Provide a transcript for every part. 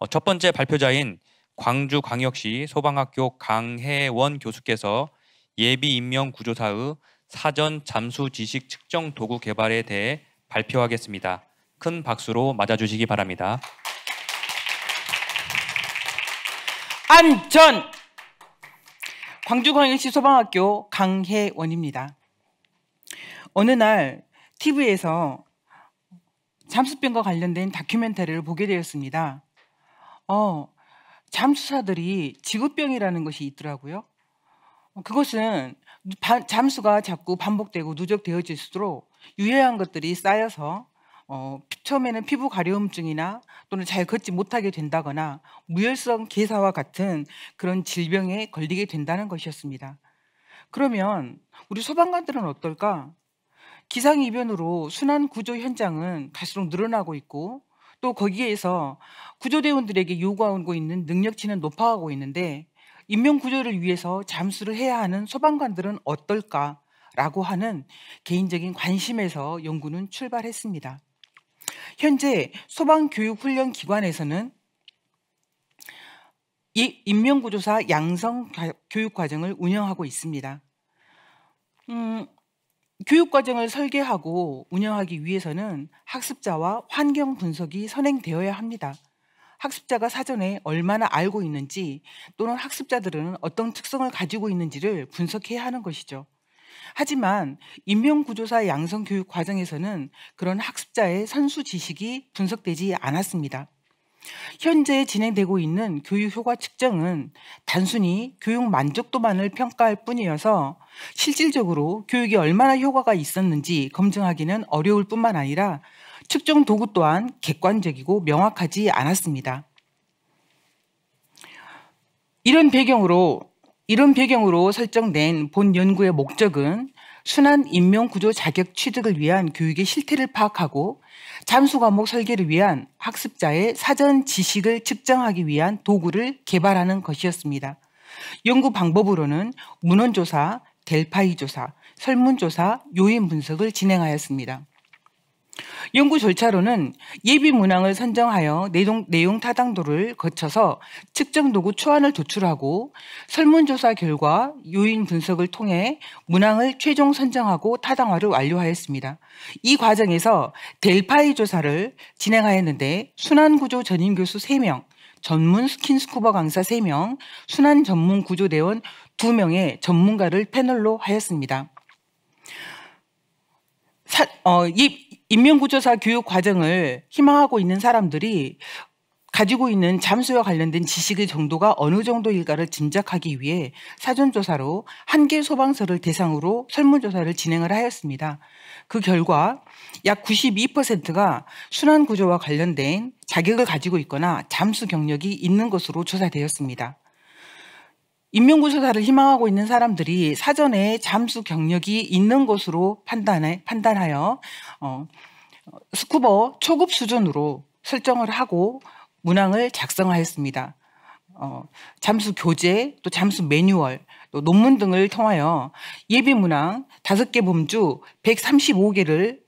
첫 번째 발표자인 광주광역시 소방학교 강혜원 교수께서 예비 임명 구조사의 사전 잠수 지식 측정 도구 개발에 대해 발표하겠습니다. 큰 박수로 맞아주시기 바랍니다. 안전! 광주광역시 소방학교 강혜원입니다. 어느 날 TV에서 잠수병과 관련된 다큐멘터리를 보게 되었습니다. 잠수사들이 지구병이라는 것이 있더라고요. 그것은 잠수가 자꾸 반복되고 누적되어질수록 유해한 것들이 쌓여서 처음에는 피부 가려움증이나 또는 잘 걷지 못하게 된다거나 무혈성 괴사와 같은 그런 질병에 걸리게 된다는 것이었습니다. 그러면 우리 소방관들은 어떨까? 기상이변으로 순환 구조 현장은 갈수록 늘어나고 있고 또 거기에서 구조대원들에게 요구하고 있는 능력치는 높아가고 있는데 인명 구조를 위해서 잠수를 해야 하는 소방관들은 어떨까라고 하는 개인적인 관심에서 연구는 출발했습니다. 현재 소방교육훈련기관에서는 이 인명구조사 양성 교육과정을 운영하고 있습니다. 교육과정을 설계하고 운영하기 위해서는 학습자와 환경 분석이 선행되어야 합니다. 학습자가 사전에 얼마나 알고 있는지 또는 학습자들은 어떤 특성을 가지고 있는지를 분석해야 하는 것이죠. 하지만 인명구조사 양성교육 과정에서는 그런 학습자의 선수 지식이 분석되지 않았습니다. 현재 진행되고 있는 교육 효과 측정은 단순히 교육 만족도만을 평가할 뿐이어서 실질적으로 교육이 얼마나 효과가 있었는지 검증하기는 어려울 뿐만 아니라 측정 도구 또한 객관적이고 명확하지 않았습니다. 이런 배경으로 설정된 본 연구의 목적은 순환 인명구조 자격 취득을 위한 교육의 실태를 파악하고 잠수 과목 설계를 위한 학습자의 사전 지식을 측정하기 위한 도구를 개발하는 것이었습니다. 연구 방법으로는 문헌조사, 델파이 조사, 설문조사, 요인 분석을 진행하였습니다. 연구 절차로는 예비 문항을 선정하여 내용 타당도를 거쳐서 측정 도구 초안을 도출하고 설문조사 결과 요인 분석을 통해 문항을 최종 선정하고 타당화를 완료하였습니다. 이 과정에서 델파이 조사를 진행하였는데 순환구조 전임 교수 3명, 전문 스킨스쿠버 강사 3명, 순환 전문 구조대원 2명의 전문가를 패널로 하였습니다. 인명구조사 교육 과정을 희망하고 있는 사람들이 가지고 있는 잠수와 관련된 지식의 정도가 어느 정도일까를 짐작하기 위해 사전조사로 1개 소방서를 대상으로 설문조사를 진행을 하였습니다. 그 결과 약 92%가 순환구조와 관련된 자격을 가지고 있거나 잠수 경력이 있는 것으로 조사되었습니다. 인명구조사를 희망하고 있는 사람들이 사전에 잠수 경력이 있는 것으로 판단하여 스쿠버 초급 수준으로 설정을 하고 문항을 작성하였습니다. 잠수 교재, 또 잠수 매뉴얼, 또 논문 등을 통하여 예비 문항 5개 범주 135개를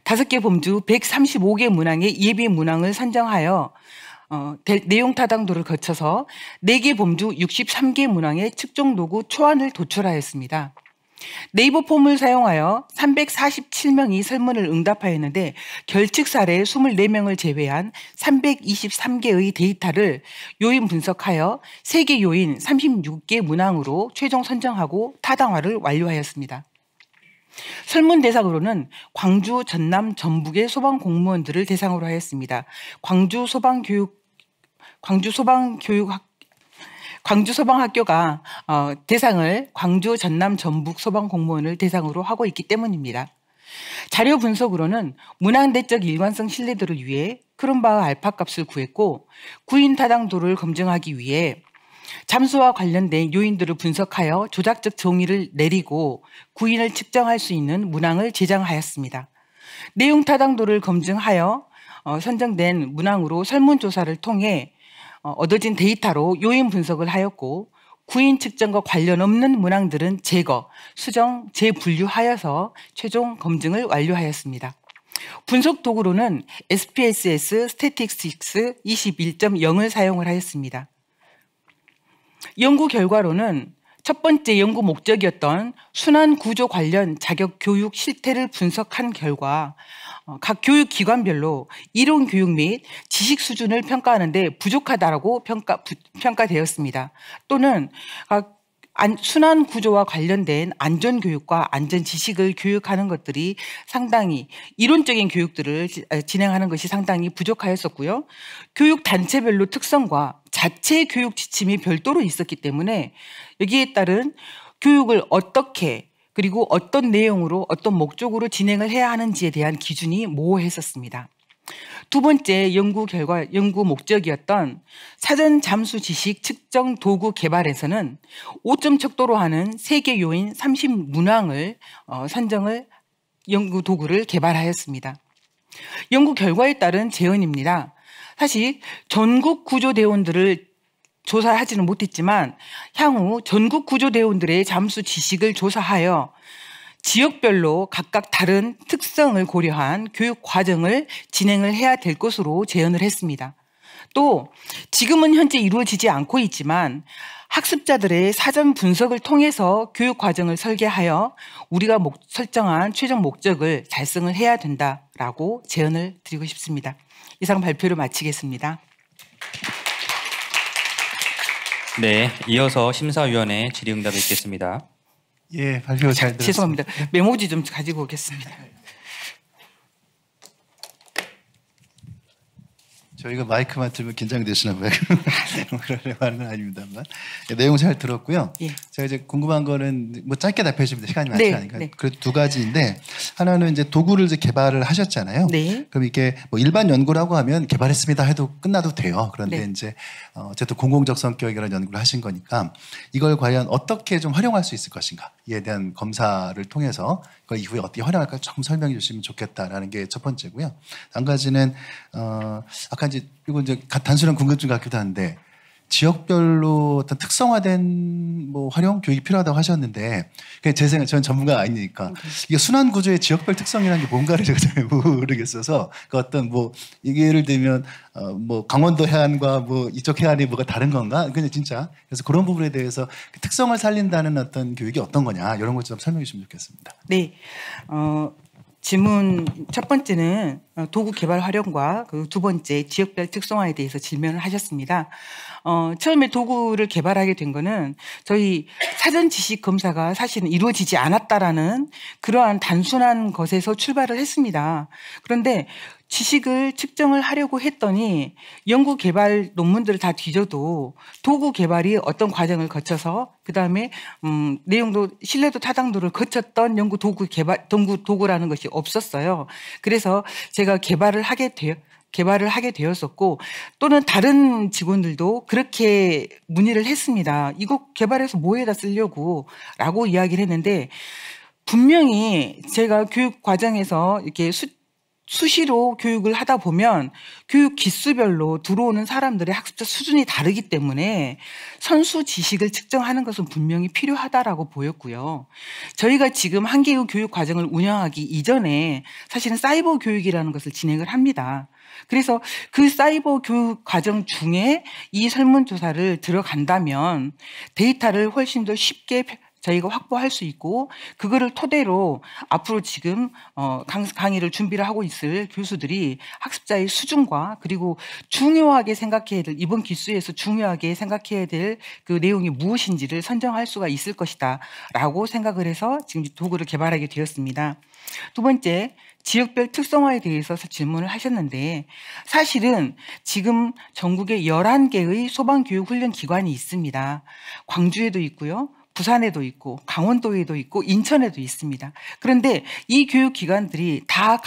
5개 범주 135개 문항의 예비 문항을 선정하여 내용 타당도를 거쳐서 4개 범주 63개 문항의 측정 도구 초안을 도출하였습니다. 네이버 폼을 사용하여 347명이 설문을 응답하였는데 결측 사례 24명을 제외한 323개의 데이터를 요인 분석하여 3개 요인 36개 문항으로 최종 선정하고 타당화를 완료하였습니다. 설문 대상으로는 광주, 전남, 전북의 소방 공무원들을 대상으로 하였습니다. 광주 소방학교가 대상을 광주, 전남, 전북 소방 공무원을 대상으로 하고 있기 때문입니다. 자료 분석으로는 문항 내적 일관성 신뢰도를 위해 크롬바와 알파 값을 구했고 구인 타당도를 검증하기 위해 잠수와 관련된 요인들을 분석하여 조작적 정의를 내리고 구인을 측정할 수 있는 문항을 제작하였습니다. 내용 타당도를 검증하여 선정된 문항으로 설문조사를 통해 얻어진 데이터로 요인 분석을 하였고 구인 측정과 관련 없는 문항들은 제거, 수정, 재분류하여서 최종 검증을 완료하였습니다. 분석 도구로는 SPSS 스태틱스틱스 21.0을 사용을 하였습니다. 연구 결과로는 첫 번째 연구 목적이었던 순환 구조 관련 자격 교육 실태를 분석한 결과 각 교육 기관별로 이론 교육 및 지식 수준을 평가하는 데 부족하다라고 평가되었습니다. 또는 순환 구조와 관련된 안전 교육과 안전 지식을 교육하는 것들이 상당히 이론적인 교육들을 진행하는 것이 상당히 부족하였었고요. 교육 단체별로 특성과 자체 교육 지침이 별도로 있었기 때문에 여기에 따른 교육을 어떻게 그리고 어떤 내용으로 어떤 목적으로 진행을 해야 하는지에 대한 기준이 모호했었습니다. 두 번째 연구 목적이었던 사전 잠수 지식 측정 도구 개발에서는 5점 척도로 하는 세계 요인 30문항을 선정을 연구 도구를 개발하였습니다. 연구 결과에 따른 제언입니다. 사실 전국 구조대원들을 조사하지는 못했지만 향후 전국 구조대원들의 잠수 지식을 조사하여 지역별로 각각 다른 특성을 고려한 교육 과정을 진행을 해야 될 것으로 제언을 했습니다. 또 지금은 현재 이루어지지 않고 있지만 학습자들의 사전 분석을 통해서 교육 과정을 설계하여 우리가 설정한 최종 목적을 달성을 해야 된다라고 제언을 드리고 싶습니다. 이상 발표를 마치겠습니다. 네, 이어서 심사위원회 질의응답 있겠습니다. 예, 발표 잘 들었습니다. 죄송합니다. 메모지 좀 가지고 오겠습니다. 저희가 마이크만 들면 긴장되시나 봐요. 그럴 말은 아닙니다만. 내용 잘 들었고요. 예. 제가 이제 궁금한 거는 뭐 짧게 답해 주시면 시간이 많지 네, 않으니까. 네. 그래도 두 가지인데 하나는 이제 도구를 이제 개발을 하셨잖아요. 네. 그럼 이게 뭐 일반 연구라고 하면 개발했습니다 해도 끝나도 돼요. 그런데 네. 이제 어쨌든 공공적 성격이라는 연구를 하신 거니까 이걸 과연 어떻게 좀 활용할 수 있을 것인가에 대한 검사를 통해서 그걸 이후에 어떻게 활용할까 조금 설명해 주시면 좋겠다라는 게 첫 번째고요. 한 가지는 아까 이제 이거 이제 단순한 궁금증 같기도 한데 지역별로 어떤 특성화된 뭐 활용 교육이 필요하다고 하셨는데 제 생각 저는 전문가가 아니니까 이게 순환 구조의 지역별 특성이라는 게 뭔가를 제가 잘 모르겠어서 그 어떤 뭐 이게 예를 들면 뭐 강원도 해안과 뭐 이쪽 해안이 뭐가 다른 건가 그냥 진짜 그래서 그런 부분에 대해서 특성을 살린다는 어떤 교육이 어떤 거냐 이런 것 좀 설명해 주시면 좋겠습니다. 네. 질문 첫 번째는 도구 개발 활용과 그 두 번째 지역별 특성화에 대해서 질문을 하셨습니다. 처음에 도구를 개발하게 된 거는 저희 사전 지식 검사가 사실은 이루어지지 않았다라는 그러한 단순한 것에서 출발을 했습니다. 그런데 지식을 측정을 하려고 했더니 연구 개발 논문들을 다 뒤져도 도구 개발이 어떤 과정을 거쳐서 그다음에 내용도 신뢰도 타당도를 거쳤던 연구 도구 개발 도구라는 것이 없었어요. 그래서 제가 개발을 하게 되었었고 또는 다른 직원들도 그렇게 문의를 했습니다. 이거 개발해서 뭐에다 쓰려고 라고 이야기를 했는데 분명히 제가 교육 과정에서 이렇게 수시로 교육을 하다 보면 교육 기수별로 들어오는 사람들의 학습자 수준이 다르기 때문에 선수 지식을 측정하는 것은 분명히 필요하다라고 보였고요. 저희가 지금 한계의 교육 과정을 운영하기 이전에 사실은 사이버 교육이라는 것을 진행을 합니다. 그래서 그 사이버 교육 과정 중에 이 설문조사를 들어간다면 데이터를 훨씬 더 쉽게 저희가 확보할 수 있고 그거를 토대로 앞으로 지금 강의를 준비를 하고 있을 교수들이 학습자의 수준과 그리고 중요하게 생각해야 될 이번 기수에서 중요하게 생각해야 될 그 내용이 무엇인지를 선정할 수가 있을 것이다 라고 생각을 해서 지금 도구를 개발하게 되었습니다. 두 번째 지역별 특성화에 대해서 질문을 하셨는데 사실은 지금 전국에 11개의 소방교육훈련기관이 있습니다. 광주에도 있고요. 부산에도 있고 강원도에도 있고 인천에도 있습니다. 그런데 이 교육기관들이 다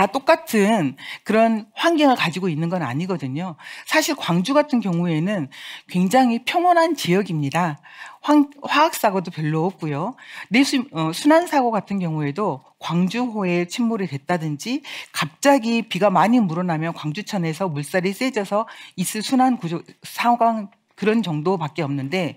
똑같은 그런 환경을 가지고 있는 건 아니거든요. 사실 광주 같은 경우에는 굉장히 평온한 지역입니다. 화학사고도 별로 없고요. 순환사고 같은 경우에도 광주호에 침몰이 됐다든지 갑자기 비가 많이 물어나면 광주천에서 물살이 세져서 있을 순환구조 상황 그런 정도밖에 없는데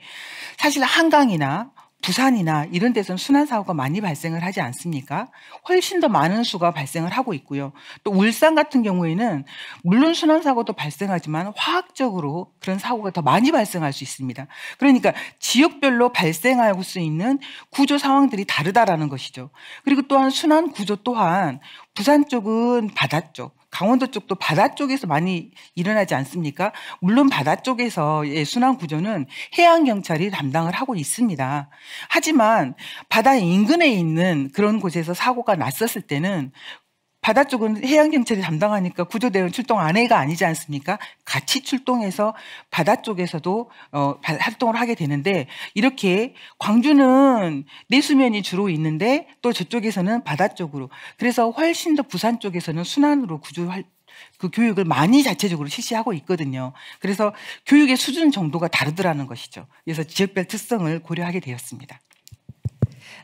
사실 한강이나 부산이나 이런 데서는 순환 사고가 많이 발생을 하지 않습니까? 훨씬 더 많은 수가 발생을 하고 있고요. 또 울산 같은 경우에는 물론 순환 사고도 발생하지만 화학적으로 그런 사고가 더 많이 발생할 수 있습니다. 그러니까 지역별로 발생할 수 있는 구조 상황들이 다르다라는 것이죠. 그리고 또한 순환 구조 또한 부산 쪽은 바다 쪽, 강원도 쪽도 바다 쪽에서 많이 일어나지 않습니까? 물론 바다 쪽에서의 순환 구조는 해양 경찰이 담당을 하고 있습니다. 하지만 바다 인근에 있는 그런 곳에서 사고가 났었을 때는 바다 쪽은 해양 경찰이 담당하니까 구조대원 출동 안해가 아니지 않습니까? 같이 출동해서 바다 쪽에서도 활동을 하게 되는데 이렇게 광주는 내수면이 주로 있는데 또 저쪽에서는 바다 쪽으로 그래서 훨씬 더 부산 쪽에서는 순환으로 그 교육을 많이 자체적으로 실시하고 있거든요. 그래서 교육의 수준 정도가 다르더라는 것이죠. 그래서 지역별 특성을 고려하게 되었습니다.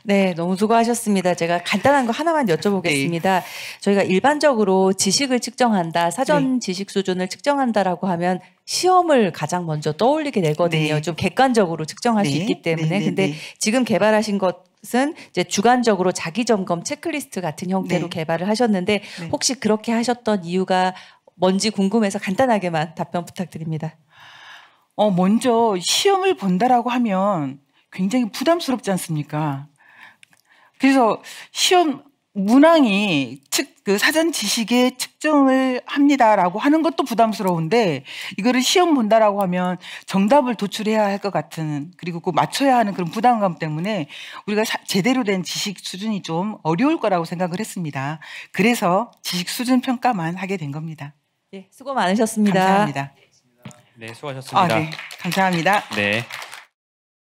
네, 너무 수고하셨습니다. 제가 간단한 거 하나만 여쭤보겠습니다. 네. 저희가 일반적으로 지식을 측정한다, 사전 지식 수준을 측정한다라고 하면 시험을 가장 먼저 떠올리게 되거든요. 네. 좀 객관적으로 측정할 수 네. 있기 때문에. 네, 네, 근데 네. 지금 개발하신 것은 이제 주관적으로 자기 점검 체크리스트 같은 형태로 네. 개발을 하셨는데 네. 혹시 그렇게 하셨던 이유가 뭔지 궁금해서 간단하게만 답변 부탁드립니다. 먼저 시험을 본다라고 하면 굉장히 부담스럽지 않습니까? 그래서 시험 문항이 그 사전 지식의 측정을 합니다라고 하는 것도 부담스러운데 이거를 시험 본다라고 하면 정답을 도출해야 할 것 같은 그리고 그 맞춰야 하는 그런 부담감 때문에 우리가 제대로 된 지식 수준이 좀 어려울 거라고 생각을 했습니다. 그래서 지식 수준 평가만 하게 된 겁니다. 예, 수고 많으셨습니다. 감사합니다. 네, 수고하셨습니다. 네, 감사합니다. 네.